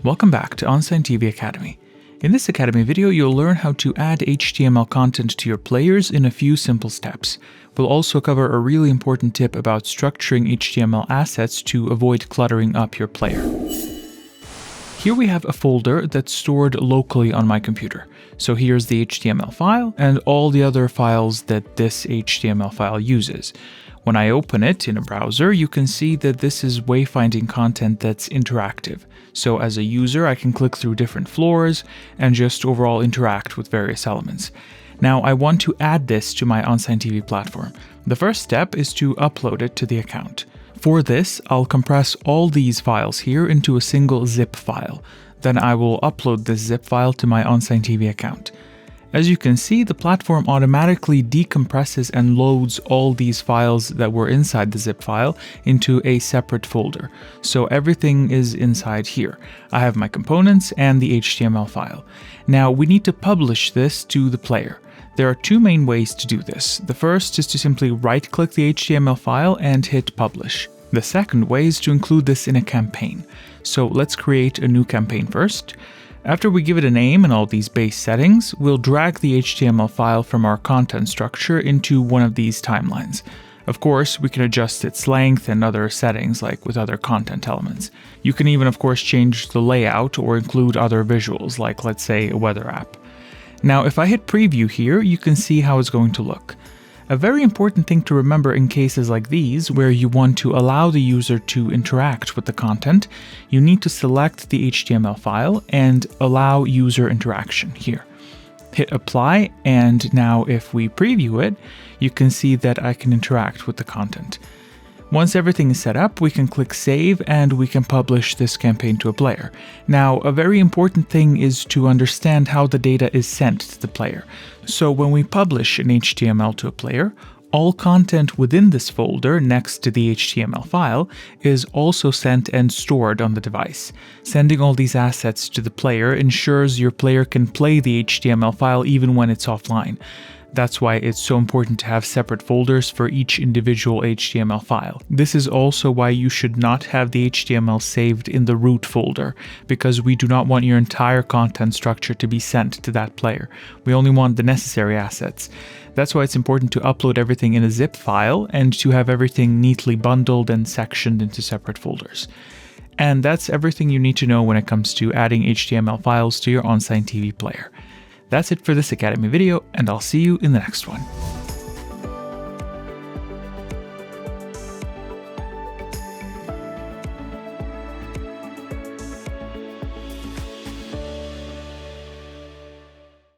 Welcome back to OnSign TV Academy. In this Academy video, you'll learn how to add HTML content to your players in a few simple steps. We'll also cover a really important tip about structuring HTML assets to avoid cluttering up your player. Here we have a folder that's stored locally on my computer. So here's the HTML file and all the other files that this HTML file uses. When I open it in a browser, you can see that this is wayfinding content that's interactive. So as a user, I can click through different floors and just overall interact with various elements. Now I want to add this to my OnSign TV platform. The first step is to upload it to the account. For this, I'll compress all these files here into a single zip file. Then I will upload this zip file to my OnSign TV account. As you can see, the platform automatically decompresses and loads all these files that were inside the zip file into a separate folder. So everything is inside here. I have my components and the HTML file. Now we need to publish this to the player. There are two main ways to do this. The first is to simply right-click the HTML file and hit publish. The second way is to include this in a campaign. So let's create a new campaign first. After we give it a name and all these base settings, we'll drag the HTML file from our content structure into one of these timelines. Of course, we can adjust its length and other settings like with other content elements. You can even, of course, change the layout or include other visuals like, let's say, a weather app. Now, if I hit preview here, you can see how it's going to look. A very important thing to remember in cases like these, where you want to allow the user to interact with the content, you need to select the HTML file and allow user interaction here. Hit apply, and now if we preview it, you can see that I can interact with the content. Once everything is set up, we can click save and we can publish this campaign to a player. Now, a very important thing is to understand how the data is sent to the player. So when we publish an HTML to a player, all content within this folder next to the HTML file is also sent and stored on the device. Sending all these assets to the player ensures your player can play the HTML file even when it's offline. That's why it's so important to have separate folders for each individual HTML file. This is also why you should not have the HTML saved in the root folder, because we do not want your entire content structure to be sent to that player. We only want the necessary assets. That's why it's important to upload everything in a zip file and to have everything neatly bundled and sectioned into separate folders. And that's everything you need to know when it comes to adding HTML files to your OnSign TV player. That's it for this Academy video, and I'll see you in the next one.